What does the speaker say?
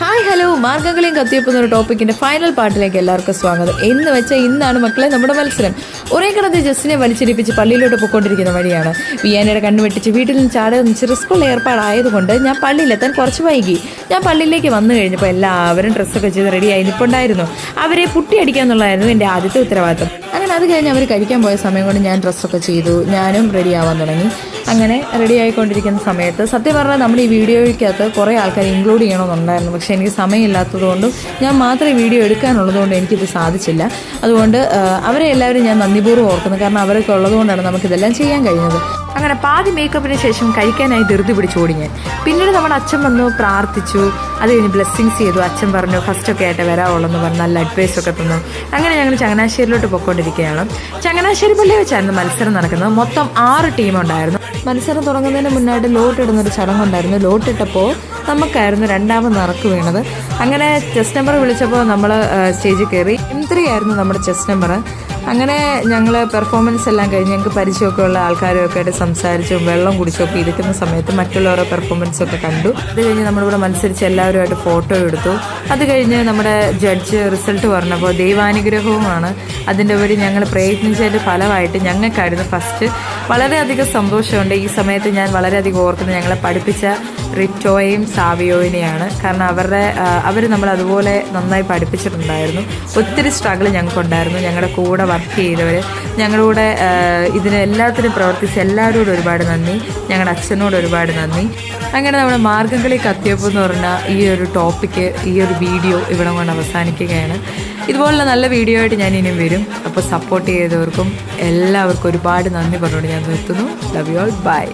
Hi hello മാർഗ്ഗംകളിയും കത്തിയപ്പം ഒരു ടോപ്പിക്കിന്റെ final പാർട്ടിലേക്ക് എല്ലാവർക്കും സ്വാഗതം. എന്ന് വെച്ചാൽ ഇന്നാണ് മക്കളെ നമ്മുടെ മത്സരം. ഒരേ കിടന്ന് ജസ്റ്റിനെ വലിച്ചിരിപ്പിച്ച് പള്ളിയിലോട്ട് പോയിക്കൊണ്ടിരിക്കുന്ന വഴിയാണ്. വിയാനയുടെ കണ്ണു വെട്ടിച്ച് വീട്ടിൽ നിന്ന് ചാടി റിസ്ക്കുള്ള ഏർപ്പാടായതുകൊണ്ട് ഞാൻ പള്ളിയിലെത്താൻ കുറച്ച് വൈകി. ഞാൻ പള്ളിയിലേക്ക് വന്നു കഴിഞ്ഞപ്പോൾ എല്ലാവരും ഡ്രസ്സൊക്കെ ചെയ്ത് റെഡിയായി നിൽപ്പുണ്ടായിരുന്നു. അവരെ പുട്ടി അടിക്കാന്നുള്ളതായിരുന്നു എൻ്റെ ആദ്യത്തെ ഉത്തരവാദിത്തം. അങ്ങനെ അത് കഴിഞ്ഞ് അവർ കഴിക്കാൻ പോയ സമയം കൊണ്ട് ഞാൻ ഡ്രസ്സൊക്കെ ചെയ്തു. ഞാനും റെഡി ആവാൻ തുടങ്ങി. അങ്ങനെ റെഡി ആയിക്കൊണ്ടിരിക്കുന്ന സമയത്ത് സത്യം പറഞ്ഞാൽ നമ്മുടെ ഈ വീഡിയോയ്ക്കകത്ത് കുറേ ആൾക്കാർ ഇൻക്ലൂഡ് ചെയ്യണമെന്നുണ്ടായിരുന്നു. പക്ഷേ എനിക്ക് സമയമില്ലാത്തതുകൊണ്ടും ഞാൻ മാത്രമേ വീഡിയോ എടുക്കാനുള്ളതുകൊണ്ടും എനിക്കിത് സാധിച്ചില്ല. അതുകൊണ്ട് അവരെ എല്ലാവരും ഞാൻ നന്ദിപൂർവ്വം ഓർക്കുന്നു. കാരണം അവരൊക്കെ ഉള്ളതുകൊണ്ടാണ് നമുക്കിതെല്ലാം ചെയ്യാൻ കഴിഞ്ഞത്. അങ്ങനെ പാതി മേക്കപ്പിന് ശേഷം കഴിക്കാനായി ധൃതി പിടിച്ചോടി ഞാൻ. പിന്നീട് നമ്മുടെ അച്ഛൻ വന്നു, പ്രാർത്ഥിച്ചു. അത് കഴിഞ്ഞ് ബ്ലെസ്സിങ്സ് ചെയ്തു. അച്ഛൻ പറഞ്ഞു ഫസ്റ്റൊക്കെ ആയിട്ട് വരാവുള്ളെന്ന് പറഞ്ഞ് നല്ല അഡ്വൈസൊക്കെ തന്നു. അങ്ങനെ ഞങ്ങൾ ചങ്ങനാശ്ശേരിയിലോട്ട് പോയിക്കൊണ്ടിരിക്കുകയാണ്. ചങ്ങനാശ്ശേരി പള്ളി വെച്ചായിരുന്നു മത്സരം നടക്കുന്നത്. മൊത്തം 6 ടീമുണ്ടായിരുന്നു. മത്സരം തുടങ്ങുന്നതിന് മുന്നായിട്ട് ലോട്ടിടുന്നൊരു ചടങ്ങുണ്ടായിരുന്നു. ലോട്ടിട്ടപ്പോൾ നമുക്കായിരുന്നു രണ്ടാമത് നറുക്ക് വീണത്. അങ്ങനെ ചെസ് നമ്പർ വിളിച്ചപ്പോൾ നമ്മൾ സ്റ്റേജിൽ കയറി. M3 ആയിരുന്നു നമ്മുടെ ചെസ് നമ്പർ. അങ്ങനെ ഞങ്ങൾ പെർഫോമൻസ് എല്ലാം കഴിഞ്ഞ് ഞങ്ങൾക്ക് പരിചയമൊക്കെ ഉള്ള ആൾക്കാരൊക്കെ ആയിട്ട് സംസാരിച്ചും വെള്ളം കുടിച്ചൊക്കെ ഇരിക്കുന്ന സമയത്ത് മറ്റുള്ളവരുടെ പെർഫോമൻസൊക്കെ കണ്ടു. അത് കഴിഞ്ഞ് നമ്മളിവിടെ മത്സരിച്ച് എല്ലാവരുമായിട്ട് ഫോട്ടോ എടുത്തു. അത് കഴിഞ്ഞ് നമ്മുടെ ജഡ്ജ് റിസൾട്ട് പറഞ്ഞപ്പോൾ ദൈവാനുഗ്രഹവുമാണ് അതിൻ്റെ ഉപരി ഞങ്ങൾ പ്രയത്നിച്ചതിൻ്റെ ഫലമായിട്ട് ഞങ്ങൾക്കായിരുന്നു ഫസ്റ്റ്. വളരെയധികം സന്തോഷമുണ്ട്. ഈ സമയത്ത് ഞാൻ വളരെയധികം ഓർക്കുന്നത് ഞങ്ങളെ പഠിപ്പിച്ച റിറ്റോയെയും സാവിയോയിനെയാണ്. കാരണം അവർ നമ്മൾ അതുപോലെ നന്നായി പഠിപ്പിച്ചിട്ടുണ്ടായിരുന്നു. ഒത്തിരി സ്ട്രഗിൾ ഞങ്ങൾക്കുണ്ടായിരുന്നു. ഞങ്ങളുടെ കൂടെ വർക്ക് ചെയ്തവർ, ഞങ്ങളുടെ കൂടെ ഇതിന് എല്ലാത്തിനും പ്രവർത്തിച്ച എല്ലാവരോടും ഒരുപാട് നന്ദി. ഞങ്ങളുടെ അച്ഛനോട് ഒരുപാട് നന്ദി. അങ്ങനെ നമ്മുടെ മാർഗ്ഗംകളി കത്തിയപ്പം എന്ന് പറഞ്ഞാൽ ഈ ഒരു ടോപ്പിക്ക്, ഈ ഒരു വീഡിയോ ഇവിടെ കൊണ്ട് അവസാനിക്കുകയാണ്. ഇതുപോലുള്ള നല്ല വീഡിയോ ആയിട്ട് ഞാൻ ഇനിയും വരും. അപ്പോൾ സപ്പോർട്ട് ചെയ്തവർക്കും എല്ലാവർക്കും ഒരുപാട് നന്ദി പറഞ്ഞുകൊണ്ട് ഞാൻ നിർത്തുന്നു. Love you all. ബൈ.